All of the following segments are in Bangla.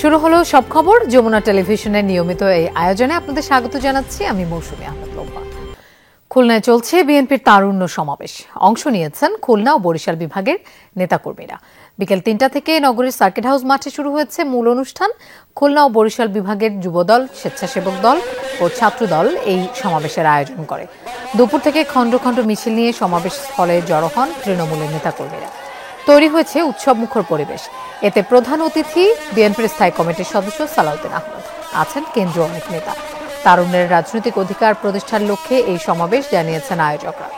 শুরু হলো সব খবর যমুনা টেলিভিশনের নিয়মিত এই আয়োজনে আপনাদের স্বাগত জানাচ্ছি আমি মৌসুমী আহমেদ লোপা। খুলনায় চলছে বিএনপির তারুণ্য সমাবেশ। অংশ নিয়েছেন খুলনা ও বরিশাল বিভাগের নেতাকর্মীরা। বিকেল ৩টা থেকে নগরীর সার্কিট হাউস মাঠে শুরু হয়েছে মূল অনুষ্ঠান। খুলনা ও বরিশাল বিভাগের যুবদল, স্বেচ্ছাসেবক দল ও ছাত্রদল এই সমাবেশের আয়োজন করে। দুপুর থেকে খণ্ড খণ্ড মিছিল নিয়ে সমাবেশ স্থলে জড়ো হন তৃণমূলের নেতাকর্মীরা। তৈরি হয়েছে উৎসবমুখর পরিবেশ। এতে প্রধান অতিথি বিএনপির স্থায়ী কমিটির সদস্য সালাউদ্দিন আহমেদ, আছেন কেন্দ্রীয় অনেক নেতা। তারুণ্যের রাজনৈতিক অধিকার প্রতিষ্ঠার লক্ষ্যে এই সমাবেশ জানিয়েছেন আয়োজকরা।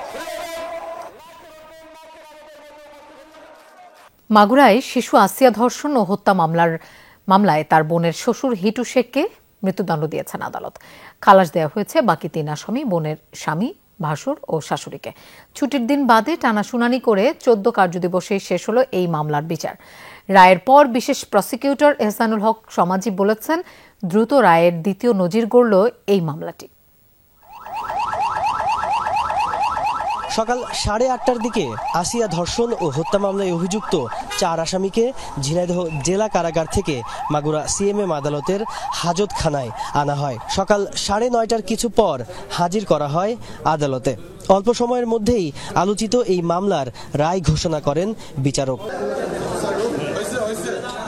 মাগুরায় শিশু আসিয়া ধর্ষণ ও হত্যা মামলায় তার বোনের শ্বশুর হিটু শেখকে মৃত্যুদণ্ড দিয়েছেন আদালত। খালাস দেওয়া হয়েছে বাকি ৩ আসামি, বোনের স্বামী, ভাসুর ও শাশুড়িকে। ছুটির দিন বাদে টানা শুনানি করে 14 কার্যদিবসে শেষ হলো এই মামলার বিচার। রায়ের পর বিশেষ প্রসিকিউটর এহসানুল হক সমাজি বলেছেন, দ্রুত রায়ের দ্বিতীয় নজির গড়ল এই মামলাটি। সকাল 8:30টার দিকে আসিয়া ধর্ষণ ও হত্যা মামলায় অভিযুক্ত 4 আসামিকে ঝিনাইদহ জেলা কারাগার থেকে মাগুরা সিএমএম আদালতের হাজতখানায় আনা হয়। সকাল 9:30টার কিছু পর হাজির করা হয় আদালতে। অল্প সময়ের মধ্যেই আলোচিত এই মামলার রায় ঘোষণা করেন বিচারক।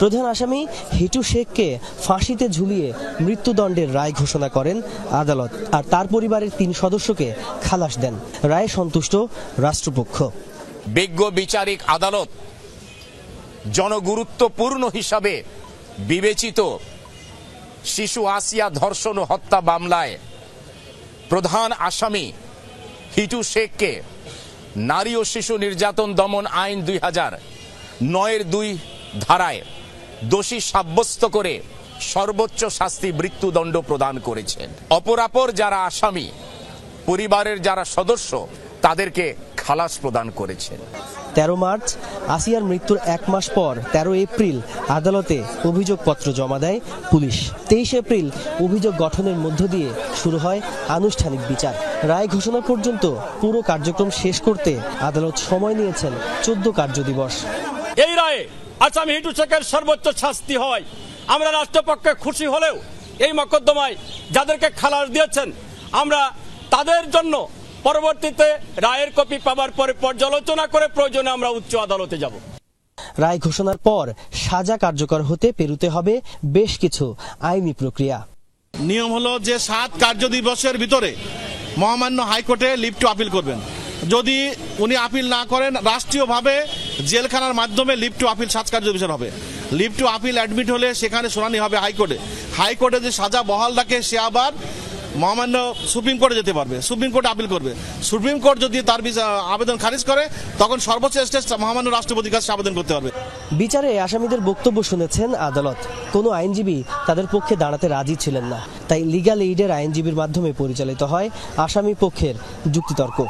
প্রধান আসামি হিটু শেখকে ফাঁসিতে ঝুলিয়ে মৃত্যুদণ্ডের রায় ঘোষণা করেন আদালত, আর তার পরিবারের 3 সদস্যকে খালাস দেন। রায়ে সন্তুষ্ট রাষ্ট্রপক্ষ। বিজ্ঞ বিচারিক আদালত জনগুরুত্বপূর্ণ হিসাবে বিবেচিত শিশু আসিয়া ধর্ষণ ও হত্যা মামলায় প্রধান আসামি হিটু শেখকে নারী ও শিশু নির্যাতন দমন আইন 2009-এর 2 ধারায় দোষী সাব্যস্ত করে সর্বোচ্চ শাস্তি মৃত্যুদণ্ড প্রদান করেছেন। অপরাপর যারা আসামি, পরিবারের যারা সদস্য, তাদেরকে খালাস প্রদান করেছেন। 13 মার্চ আসিয়ার মৃত্যুর 1 মাস পর 13 এপ্রিল আদালতে অভিযোগপত্র জমা দেয় পুলিশ। 23 এপ্রিল অভিযোগ গঠনের মধ্য দিয়ে শুরু হয় আনুষ্ঠানিক বিচার। রায় ঘোষণা পর্যন্ত পুরো কার্যক্রম শেষ করতে আদালত সময় নিয়েছেন 14 কার্যদিবস। এই রায়ে আসামি হিটু শেখের সর্বোচ্চ শাস্তি হয়। আমরা রাষ্ট্রপক্ষে খুশি হলেও এই মকদ্দমায় যাদেরকে খালাস দিয়েছেন, আমরা তাদের জন্য পরবর্তীতে রায়ের কপি পাওয়ার পরে পর্যালোচনা করে প্রয়োজনে আমরা উচ্চ আদালতে যাব। রায় ঘোষণার পর সাজা কার্যকর হতে পেরুতে হবে বেশ কিছু আইনি প্রক্রিয়া। নিয়ম হলো যে 7 কার্যদিবসের ভিতরে মহামান্য হাইকোর্টে লিভ টু আপিল করবেন। যদি উনি আপিল না করেন, রাষ্ট্রীয়ভাবে জেলখানার মাধ্যমে লিভ টু আপিল 7 কার্যদিবসের হবে। লিভ টু আপিল অ্যাডমিট হলে সেখানে শুনানি হবে হাইকোর্টে। হাইকোর্টে যে সাজা বহাল রাখে সে আবার মহামান্য সুপ্রিম কোর্টে যেতে পারবে, সুপ্রিম কোর্টে আপিল করবে। সুপ্রিম কোর্ট যদি তার আবেদন খারিজ করে, তখন সর্বোচ্চ স্টেজ মহামান্য রাষ্ট্রপতির কাছে আবেদন করতে পারবে। বিচারে আসামিদের বক্তব্য শুনেছেন আদালত। কোনো আইনজীবী তাদের পক্ষে দাঁড়াতে রাজি ছিলেন না, তাই লিগ্যাল এইডের আইনজীবীর মাধ্যমে পরিচালিত হয় আসামি পক্ষের যুক্তিতর্ক।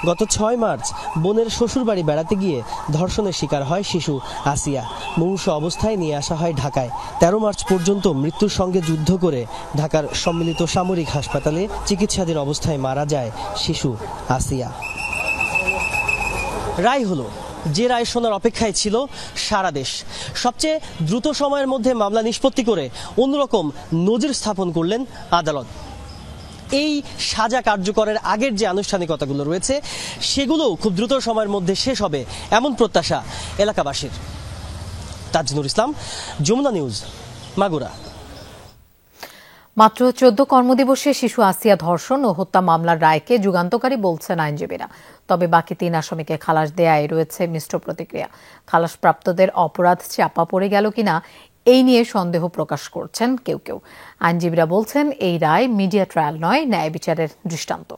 গত 6 মার্চ বোনের শ্বশুরবাড়ি বেড়াতে গিয়ে ধর্ষণের শিকার হয় শিশু আসিয়া। মুমূর্ষ অবস্থায় নিয়ে আসা হয় ঢাকায়। 13 মার্চ পর্যন্ত মৃত্যুর সঙ্গে যুদ্ধ করে ঢাকার সম্মিলিত সামরিক হাসপাতালে চিকিৎসাধীন অবস্থায় মারা যায় শিশু আসিয়া। রায় হলো, যে রায় শোনার অপেক্ষায় ছিল সারা দেশ। সবচেয়ে দ্রুত সময়ের মধ্যে মামলা নিষ্পত্তি করে অন্যরকম নজির স্থাপন করলেন আদালত। এই সাজা কার্যকরের আগের যে আনুষ্ঠানিকতাগুলো রয়েছে, সেগুলো খুব দ্রুত সময়ের মধ্যে শেষ হবে এমন প্রত্যাশা এলাকাবাসীর। তাজনুর ইসলাম, যমুনা নিউজ, মাগুরা। মাত্র 14 কর্মদিবসে শিশু আসিয়া ধর্ষণ ও হত্যা মামলার রায়কে যুগান্তকারী বলছেন আইনজীবীরা। তবে বাকি 3 আসামিকে খালাস দেয়ায় রয়েছে মিশ্র প্রতিক্রিয়া। খালাসপ্রাপ্তদের অপরাধ চাপা পড়ে গেল কিনা এই নিয়ে সন্দেহ প্রকাশ করছেন কেউ কেউ। আইনজীবীরা বলছেন, এই রায় মিডিয়া ট্রায়াল নয়, ন্যায় বিচারের দৃষ্টান্ত।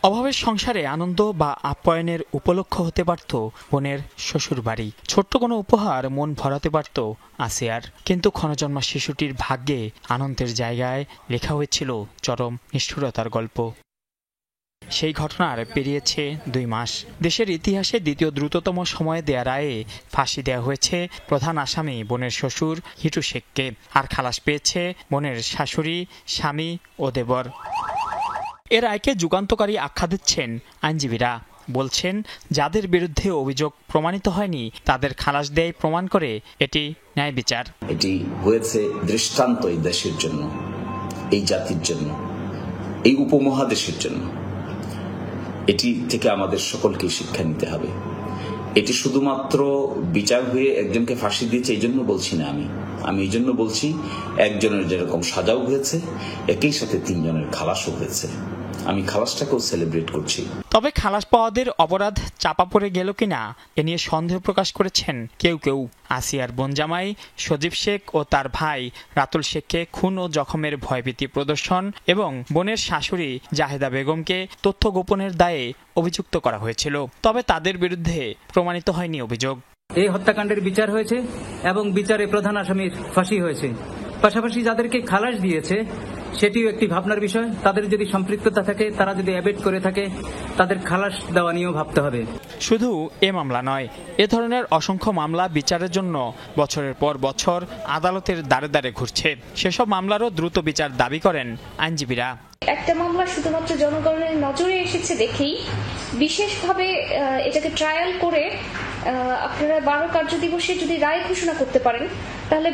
অভাবের সংসারে আনন্দ বা আপ্যায়নের উপলক্ষ হতে পারত বোনের শ্বশুর বাড়ি। ছোট্ট কোনো উপহার মন ভরাতে পারত আসিয়ার। কিন্তু ক্ষণজন্মা শিশুটির ভাগ্যে আনন্দের জায়গায় লেখা হয়েছিল চরম নিষ্ঠুরতার গল্প। সেই ঘটনার পেরিয়েছে 2 মাস। দেশের ইতিহাসে দ্বিতীয় দ্রুততম সময়ে দেয়া রায়ে ফাঁসি দেওয়া হয়েছে প্রধান আসামি বোনের শ্বশুর হিটু শেখকে, আর খালাস পেয়েছে বোনের শাশুড়ি, স্বামী ও দেবর। এর রায়কে যুগান্তকারী আখ্যা দিচ্ছেন আইনজীবীরা। বলছেন, যাদের বিরুদ্ধে অভিযোগ প্রমাণিত হয়নি তাদের খালাস দেয় প্রমাণ করে এটি ন্যায় বিচার। এটি হয়েছে দৃষ্টান্ত এই দেশের জন্য, এই জাতির জন্য, এই উপমহাদেশের জন্য। এটি থেকে আমাদের সকলকে শিক্ষা নিতে হবে। এটি শুধুমাত্র বিচার হয়ে একজনকে ফাঁসি দিয়েছে এই জন্য বলছি না, আমি এই জন্য বলছি একজনের যেরকম সাজাও হয়েছে একই সাথে 3 জনের খালাসও হয়েছে। আমি খালাসটাকেও সেলিব্রেট করছি। তবে খালাস পাওয়াদের অপরাধ চাপা পড়ে গেল কিনা এ নিয়ে সন্দেহ প্রকাশ করেছেন কেউ কেউ। আসিয়ার বোনজামাই সজীব শেখ ও তার ভাই রাতুল শেখকে খুন ও জখমের ভয়ভীতি প্রদর্শন এবং বোনের শাশুড়ি জাহেদা বেগমকে তথ্য গোপনের দায়ে অভিযুক্ত করা হয়েছিল। তবে তাদের বিরুদ্ধে প্রমাণিত হয়নি অভিযোগ। এই হত্যাকাণ্ডের বিচার হয়েছে এবং বিচারে প্রধান আসামির ফাঁসি হয়েছে। পাশাপাশি যাদেরকে খালাস দিয়েছে সেটিও একটি ভাবনার বিষয়। তাদের যদি সম্পৃক্ততা থাকে, তারা যদি অ্যাবেট করে থাকে, তাদের খালাস দেওয়া নিয়েও ভাবতে হবে। শুধু এ মামলা নয়, এ ধরনের অসংখ্য মামলা বিচারের জন্য বছরের পর বছর আদালতের দ্বারে দ্বারে ঘুরছে। সেসব মামলারও দ্রুত বিচার দাবি করেন আইনজীবীরা। একটা মামলা শুধুমাত্র জনগণের নজরে এসেছে দেখেই বিশেষভাবে এটাকে ট্রায়াল করে আপনারা 12 কার্যদিবসে যদি রায় ঘোষণা করতে পারেন, তাহলে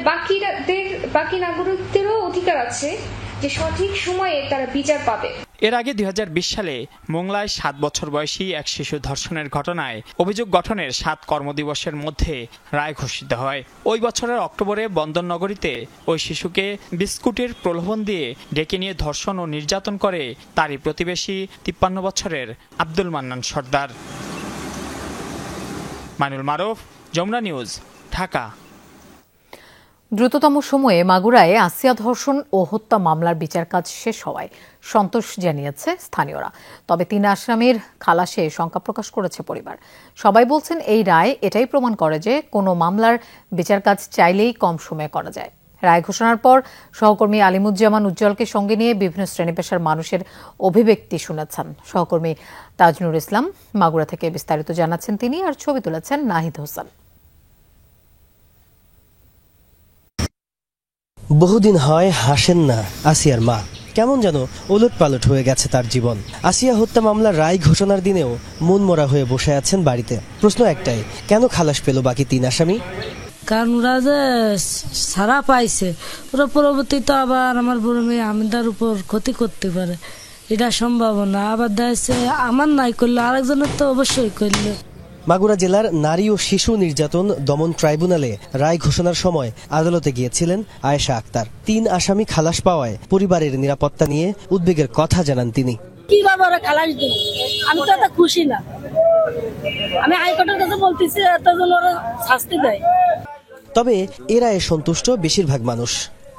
বাকি নাগরিকদেরও অধিকার আছে যে সঠিক সময়ে তারা বিচার পাবে। এর আগে 2020 সালে মোংলায় 7 বছর বয়সী এক শিশু ধর্ষণের ঘটনায় অভিযোগ গঠনের 7 কর্মদিবসের মধ্যে রায় ঘোষিত হয়। ওই বছরের অক্টোবরে বন্দরনগরীতে ওই শিশুকে বিস্কুটের প্রলোভন দিয়ে ডেকে নিয়ে ধর্ষণ ও নির্যাতন করে তারই প্রতিবেশী 53 বছরের আব্দুল মান্নান সর্দার। মাইনুল মারুফ, যমুনা নিউজ, ঢাকা। দ্রুততম সময়ে মাগুরায় আসিয়া ধর্ষণ ও হত্যা মামলার বিচার কাজ শেষ হওয়ায় সন্তোষ জানিয়েছে স্থানীয়রা। তবে 3 আসামির খালাসে শঙ্কা প্রকাশ করেছে পরিবার। সবাই বলছেন এই রায় এটাই প্রমাণ করে যে কোনো মামলার বিচার কাজ চাইলেই কম সময়ে করা যায়। রায় ঘোষণার পর সহকর্মী আলিমুজ্জামান উজ্জ্বলকে সঙ্গে নিয়ে বিভিন্ন শ্রেণী পেশার মানুষের অভিব্যক্তি শুনেছেন সহকর্মী তাজনুর ইসলাম। মাগুরা থেকে বিস্তারিত জানাচ্ছেন তিনি, আর ছবি তুলেছেন নাহিদ হোসেন। বহুদিন হয় হাসেন না আসিয়ার মা। কেমন যেন ওলট পালট হয়ে গেছে তার জীবন। আসিয়া হত্যা মামলার রায় ঘোষণার দিনেও মনমরা হয়ে বসে আছেন বাড়িতে। প্রশ্ন একটাই, কেন খালাস পেল বাকি 3 আসামি? কারণ ওরা যে সারা পাইছে, ওরা পরবর্তীতে আবার আমার বড় মেয়ে আমিদার উপর ক্ষতি করতে পারে, এটা সম্ভব না। আবার দেখছে আমার নাই করলে আরেকজনের তো অবশ্যই করলে। মাগুরা জেলার নারী ও শিশু নির্যাতন দমন ট্রাইব্যুনালে রায় ঘোষণার সময় আদালতে গিয়েছিলেন আয়েশা আক্তার। 3 আসামি খালাস পাওয়ায় পরিবারের নিরাপত্তা নিয়ে উদ্বেগের কথা জানান তিনি। কিভাবে ওরা খালাস দিল, আমি তো এত খুশি না। আমি হাইকোর্টের কাছে বলতেছি এতজন ওরা শাস্তি দেয়। তবে এ রায়ে সন্তুষ্ট বেশিরভাগ মানুষ।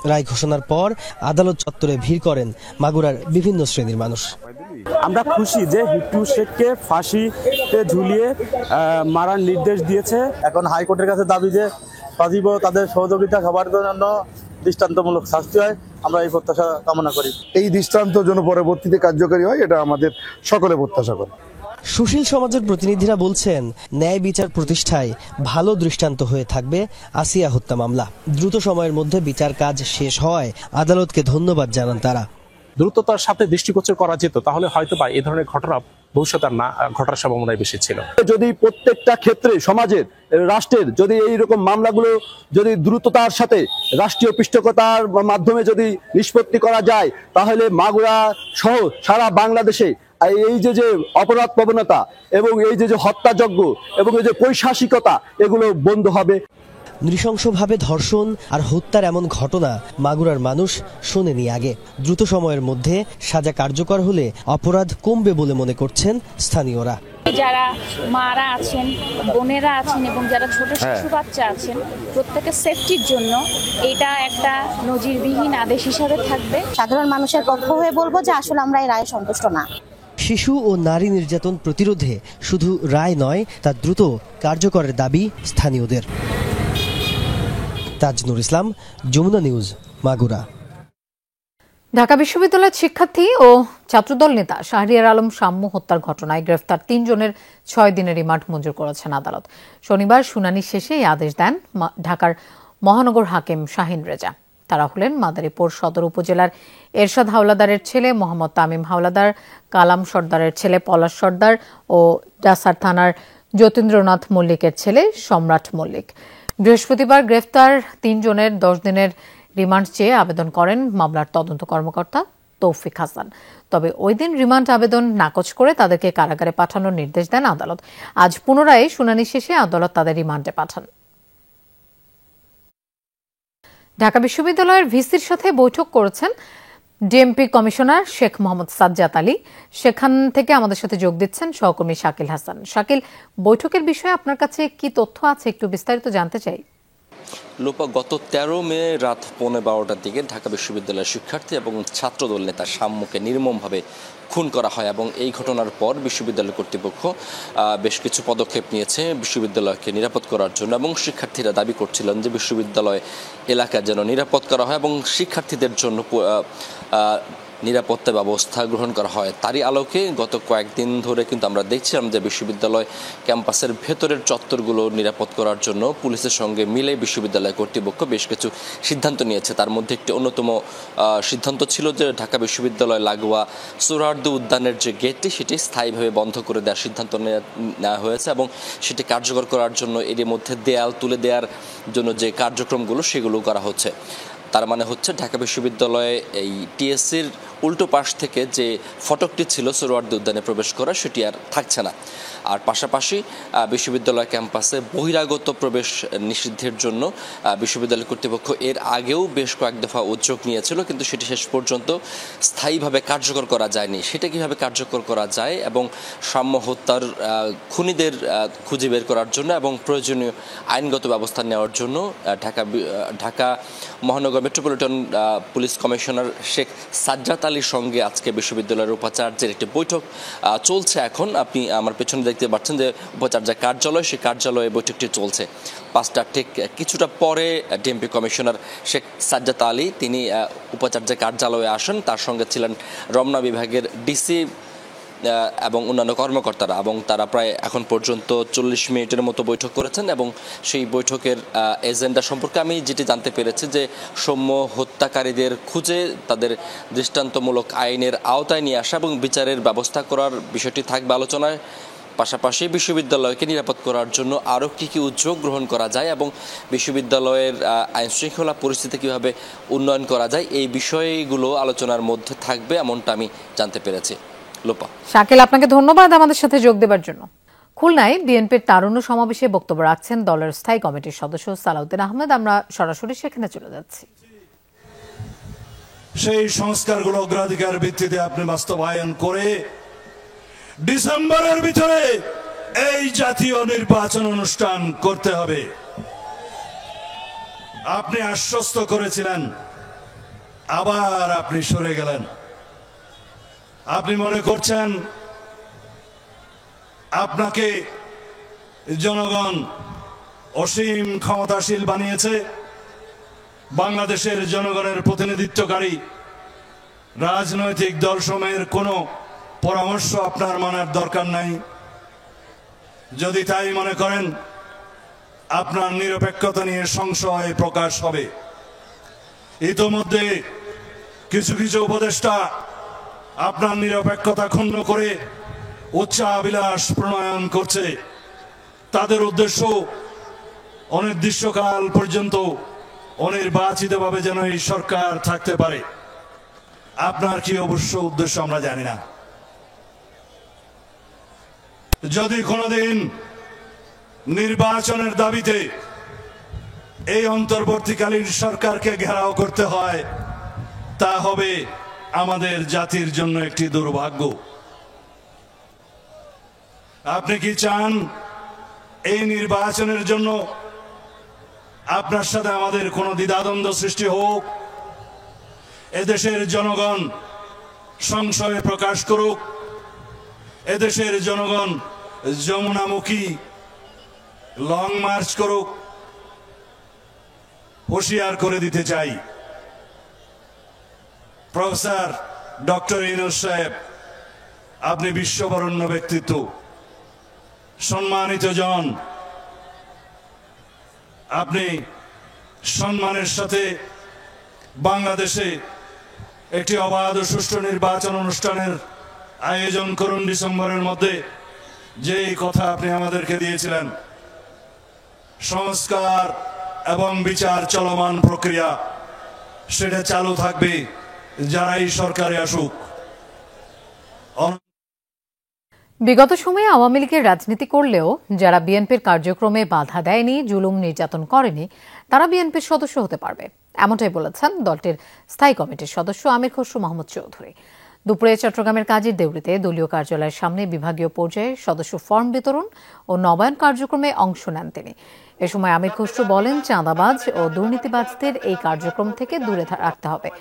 রায় ঘোষণার পর আদালত চত্বরে ভিড় করেন মাগুরার বিভিন্ন শ্রেণীর মানুষ। আমরা খুশি যে হিটু শেখকে ফাঁসিতে ঝুলিয়ে মারার নির্দেশ দিয়েছে। এখন হাইকোর্টের কাছে দাবি যে সজীব তাদের সহযোগিতা সবার জন্য দৃষ্টান্তমূলক শাস্তি হয়। আমরা এই প্রত্যাশা কামনা করি। এই দৃষ্টান্ত যেন পরবর্তীতে কার্যকরী হয়, এটা আমাদের সকলে প্রত্যাশা করে। সুশীল সমাজের প্রতিনিধিরা বলছেন, ন্যায় বিচার প্রতিষ্ঠায় ভালো দৃষ্টান্ত হয়ে থাকবে আসিয়া হত্যা মামলা। দ্রুত সময়ের মধ্যে বিচার কাজ শেষ হওয়ায় আদালতকে ধন্যবাদ জানান তারা। দ্রুততার সাথে দৃষ্টিগোচর করা যেত তাহলে হয়তো বা এই ধরনের ঘটনা ভবিষ্যতে না ঘটার সম্ভাবনা বেশি ছিল। যদি প্রত্যেকটা ক্ষেত্রে সমাজের, রাষ্ট্রের যদি এইরকম মামলাগুলো যদি দ্রুততার সাথে রাষ্ট্রীয় পৃষ্ঠপোষকতার মাধ্যমে যদি নিষ্পত্তি করা যায়, তাহলে মাগুরা সহ সারা বাংলাদেশে এই যে অপরাধ প্রবণতা এবং এই যে হত্যাযজ্ঞ এবং এই যে পৈশাচিকতা, এগুলো বন্ধ হবে। নৃশংসভাবে ধর্ষণ আর হত্যার এমন ঘটনা মাগুরার মানুষ শোনেনি আগে। দ্রুত সময়ের মধ্যে সাজা কার্যকর হলে অপরাধ কমবে বলে মনে করছেন স্থানীয়রা। যারা মারা আছেন, বোনেরা আছেন এবং যারা ছোট শিশু বাচ্চা আছেন, প্রত্যেকের সেফটির জন্য এটা একটা নজিরবিহীন আদেশ হিসাবে থাকবে। সাধারণ মানুষের পক্ষ হয়ে বলবো যে আসলে আমরা এই রায়ে সন্তুষ্ট না। শিশু ও নারী নির্যাতন প্রতিরোধে শুধু রায় নয়, তা দ্রুত কার্যকরের দাবি স্থানীয়দের। তাজনুর ইসলাম, যমুনা নিউজ, মাগুরা। ঢাকা বিশ্ববিদ্যালয়ের শিক্ষার্থী ও ছাত্রদল নেতা শাহরিয়ার আলম শাম্মু হত্যার ঘটনায় গ্রেফতার 3 জনের 6 দিনের রিমান্ড মঞ্জুর করেছেন আদালত। শনিবার শুনানি শেষে এই আদেশ দেন ঢাকার মহানগর হাকিম শাহিন রেজা। তারা হলেন মাদারীপুর সদর উপজেলার এরশাদ হাওলাদারের ছেলে মোহাম্মদ তামিম হাওলাদার, কালাম সর্দারের ছেলে পলাশ সর্দার ও ডাসার থানার যতীন্দ্রনাথ মল্লিকের ছেলে সম্রাট মল্লিক। বৃহস্পতিবার গ্রেফতার 3 জনের 10 দিনের রিমান্ড চেয়ে আবেদন করেন মামলার তদন্ত কর্মকর্তা তৌফিক হাসান। তবে ওই দিন রিমান্ড আবেদন নাকচ করে তাদেরকে কারাগারে পাঠানোর নির্দেশ দেন আদালত। আজ পুনরায় শুনানি শেষে আদালত তাদের রিমান্ডে পাঠান। ঢাকা বিশ্ববিদ্যালয়ের ভিসির সাথে বৈঠক করেছেন ডিএমপি কমিশনার শেখ মোহাম্মদ সাজ্জাদ আলী। সেখান থেকে আমাদের সাথে যোগ দিচ্ছেন সহকর্মী শাকিল হাসান। শাকিল, বৈঠকের বিষয়ে আপনার কাছে কি তথ্য আছে একটু বিস্তারিত জানতে চাই। লোপা, গত 13 মে রাত 12:15টার দিকে ঢাকা বিশ্ববিদ্যালয়ের শিক্ষার্থী এবং ছাত্রদল নেতা শাম্মুকে নির্মমভাবে খুন করা হয় এবং এই ঘটনার পর বিশ্ববিদ্যালয় কর্তৃপক্ষ বেশ কিছু পদক্ষেপ নিয়েছে বিশ্ববিদ্যালয়কে নিরাপদ করার জন্য, এবং শিক্ষার্থীরা দাবি করছিলেন যে বিশ্ববিদ্যালয় এলাকা যেন নিরাপদ করা হয় এবং শিক্ষার্থীদের জন্য নিরাপত্তা ব্যবস্থা গ্রহণ করা হয়। তারই আলোকে গত কয়েকদিন ধরে কিন্তু আমরা দেখছিলাম যে বিশ্ববিদ্যালয় ক্যাম্পাসের ভেতরের চত্বরগুলো নিরাপদ করার জন্য পুলিশের সঙ্গে মিলে বিশ্ববিদ্যালয় কর্তৃপক্ষ বেশ কিছু সিদ্ধান্ত নিয়েছে। তার মধ্যে একটি অন্যতম সিদ্ধান্ত ছিল যে ঢাকা বিশ্ববিদ্যালয় লাগোয়া সোহরাওয়ার্দী উদ্যানের যে গেটটি সেটি স্থায়ীভাবে বন্ধ করে দেওয়ার সিদ্ধান্ত নেওয়া হয়েছে এবং সেটি কার্যকর করার জন্য এর মধ্যে দেয়াল তুলে দেওয়ার জন্য যে কার্যক্রমগুলো সেগুলো করা হচ্ছে। তার মানে হচ্ছে ঢাকা বিশ্ববিদ্যালয়ে এই টিএসসির উল্টো পাশ থেকে যে ফটকটি ছিল সোহরাওয়ার্দী উদ্যানে প্রবেশ করা সেটি আর থাকছে না। আর পাশাপাশি বিশ্ববিদ্যালয় ক্যাম্পাসে বহিরাগত প্রবেশ নিষিদ্ধের জন্য বিশ্ববিদ্যালয় কর্তৃপক্ষ এর আগেও বেশ কয়েক দফা উদ্যোগ নিয়েছিল, কিন্তু সেটি শেষ পর্যন্ত স্থায়ীভাবে কার্যকর করা যায়নি। সেটা কীভাবে কার্যকর করা যায় এবং সাম্য হত্যার খুনিদের খুঁজে বের করার জন্য এবং প্রয়োজনীয় আইনগত ব্যবস্থা নেওয়ার জন্য ঢাকা মহানগর metropolitan police commissioner Sheikh Sajjad আলীর সঙ্গে আজকে বিশ্ববিদ্যালয়ের উপাচার্যের একটি বৈঠক চলছে। এখন আপনি আমার পেছনে দেখতে পাচ্ছেন যে উপাচার্যের কার্যালয়, সেই কার্যালয়ে বৈঠকটি চলছে। 5টার ঠিক কিছুটা পরে ডিএমপি কমিশনার শেখ সাজ্জাদ আলী তিনি উপাচার্যের কার্যালয়ে আসেন। তার সঙ্গে ছিলেন রমনা বিভাগের ডিসি এবং অন্যান্য কর্মকর্তারা, এবং তারা প্রায় এখন পর্যন্ত 40 মিনিটের মতো বৈঠক করেছেন। এবং সেই বৈঠকের এজেন্ডা সম্পর্কে আমি যেটি জানতে পেরেছি যে সৌম্য হত্যাকারীদের খুঁজে তাদের দৃষ্টান্তমূলক আইনের আওতায় নিয়ে আসা এবং বিচারের ব্যবস্থা করার বিষয়টি থাকবে আলোচনায়। পাশাপাশি বিশ্ববিদ্যালয়কে নিরাপদ করার জন্য আরও কী কী উদ্যোগ গ্রহণ করা যায় এবং বিশ্ববিদ্যালয়ের আইনশৃঙ্খলা পরিস্থিতি কীভাবে উন্নয়ন করা যায় এই বিষয়গুলো আলোচনার মধ্যে থাকবে এমনটা আমি জানতে পেরেছি। লোপা। শাকিল, আপনাকে ধন্যবাদ আমাদের সাথে যোগ দেবার জন্য। খুলনায় বিএনপির তারুণ্য সমাবেশে বক্তব্য রাখছেন দলের স্থায়ী কমিটির সদস্য সালাউদ্দিন আহমেদ। আমরা সরাসরি সেখানে চলে যাচ্ছি। সেই সংস্কারগুলো অগ্রাধিকার ভিত্তিতে আপনি বাস্তবায়ন করে ডিসেম্বরের ভিতরে এই জাতীয় নির্বাচন অনুষ্ঠান করতে হবে। আপনি আশ্বস্ত করেছিলেন, আবার আপনি সরে গেলেন। আপনি মনে করছেন আপনাকে জনগণ অসীম ক্ষমতাশীল বানিয়েছে। বাংলাদেশের জনগণের প্রতিনিধিত্বকারী রাজনৈতিক দলসমূহের কোনো পরামর্শ আপনার মানার দরকার নাই। যদি তাই মনে করেন, আপনার নিরপেক্ষতা নিয়ে সংশয় প্রকাশ হবে। ইতোমধ্যে কিছু কিছু উপদেষ্টা আপনার নিরপেক্ষতা ক্ষুণ্ণ করে উচ্চাভিলাষ প্রণয়ন করছে। তাদের উদ্দেশ্য অনির্দিষ্টকাল পর্যন্ত অনির্বাচিতভাবে যেন এই সরকার থাকতে পারে। আপনার কি অবশ্য উদ্দেশ্য আমরা জানি না। যদি কোনোদিন নির্বাচনের দাবিতে এই অন্তর্বর্তীকালীন সরকারকে ঘেরাও করতে হয়, তা হবে আমাদের জাতির জন্য একটি দুর্ভাগ্য। আপনি কি চান এই নির্বাচনের জন্য আপনার সাথে আমাদের কোনো দ্বিধাদ্বন্দ্ব সৃষ্টি হোক? এদেশের জনগণ সংশয় প্রকাশ করুক, এদেশের জনগণ যমুনামুখী লং মার্চ করুক? হুঁশিয়ার করে দিতে চাই, প্রফেসর ডক্টর ইউনূস সাহেব, আপনি বিশ্ববরণ্য ব্যক্তিত্ব, সম্মানিত জন। আপনি সম্মানের সাথে বাংলাদেশে একটি অবাধ ও সুষ্ঠু নির্বাচন অনুষ্ঠানের আয়োজন করুন ডিসেম্বরের মধ্যে। যেই কথা আপনি আমাদেরকে দিয়েছিলেন, সংস্কার এবং বিচার চলমান প্রক্রিয়া, সেটা চালু থাকবে যারাই সরকারে আসুক। বিগত সময়ে আওয়ামী লীগের রাজনীতি করলেও যারা বিএনপির কার্যক্রমে বাধা দেয়নি, জুলুম নির্যাতন করেনি, তারা বিএনপির সদস্য হতে পারবে, এমনটাই বলেছেন দলটির স্থায়ী কমিটির সদস্য আমির খসরু মাহমুদ চৌধুরী। দুপুরে চট্টগ্রামের কাজীর দেউড়িতে দলীয় কার্যালয়ের সামনে বিভাগীয় পর্যায়ে সদস্য ফর্ম বিতরণ ও নবায়ন কার্যক্রমে অংশ নেন তিনি। এ সময় আমির খসরু বলেন, চাঁদাবাজ ও দুর্নীতিবাজদের এই কার্যক্রম থেকে দূরে রাখতে হবে।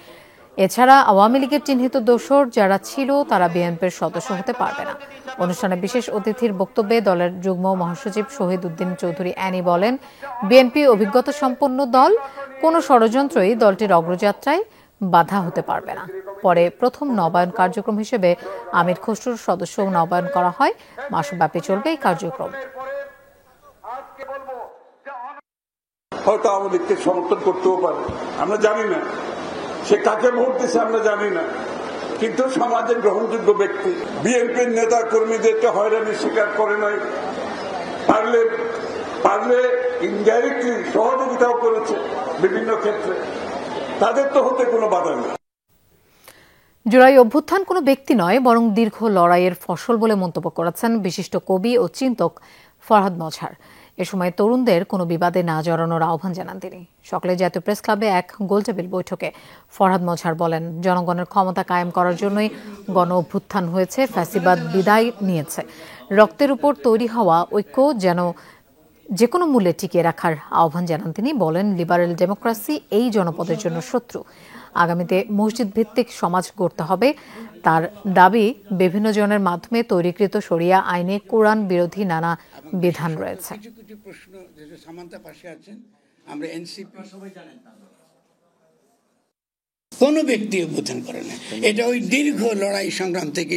এছাড়া আওয়ামী লীগের চিহ্নিত দোসর যারা ছিল তারা বিএনপির সদস্য হতে পারবে না। অনুষ্ঠানে বিশেষ অতিথির বক্তব্যে দলের যুগ্ম মহাসচিব শহীদ উদ্দিন চৌধুরী অ্যানি বলেন, বিএনপি অভিজ্ঞতা সম্পন্ন দল, কোনো ষড়যন্ত্রই দলটির অগ্রযাত্রায় বাধা হতে পারবে না। পরে প্রথম নবায়ন কার্যক্রম হিসেবে আমির খসরুর সদস্য নবায়ন করা হয়। মাসব্যাপী চলবে এই কার্যক্রম। হয়তো আওয়ামী লীগকে সমর্থন করতেও পারে, আমরা জানি না, সে কাকে ভোট দিচ্ছে আমরা জানি না, কিন্তু সমাজের গ্রহণযোগ্য ব্যক্তি বিএনপির নেতা কর্মীদেরকে হয়রানির শিকার করে নাই, পারলে ইনডাইরেক্টলি সহযোগিতাও করেছে বিভিন্ন ক্ষেত্রে, তাদের তো হতে কোনো বাধা নেই। জুলাই অভ্যুত্থান কোনো ব্যক্তি নয়, বরং দীর্ঘ লড়াইয়ের ফসল বলে মন্তব্য করেছেন বিশিষ্ট কবি ও চিন্তক ফরহাদ মজহার। এ সময় তরুণদের কোনো বিবাদে না জড়ানোর আহ্বান জানান তিনি। সকালে জাতীয় প্রেস ক্লাবে এক গোলটেবিল বৈঠকে ফরহাদ মজহার বলেন, জনগণের ক্ষমতা কায়েম করার জন্যই গণ অভ্যুত্থান হয়েছে, ফ্যাসিবাদ বিদায় নিয়েছে। রক্তের উপর তৈরি হওয়া ঐক্য যেন যে কোনো মূল্যে টিকিয়ে রাখার আহ্বান জানান তিনি। বলেন, লিবারেল ডেমোক্রেসি এই জনপদের জন্য শত্রু। আগামীতে মসজিদ ভিত্তিক সমাজ গড়তে হবে। তার দাবি, বিভিন্ন জনের মাধ্যমে তৈরিকৃত শরিয়া আইনে কোরআন বিরোধী নানা বিধান রয়েছে। কোনো ব্যক্তি অভ্যুত্থান করে না, এটা ওই দীর্ঘ লড়াই সংগ্রাম থেকে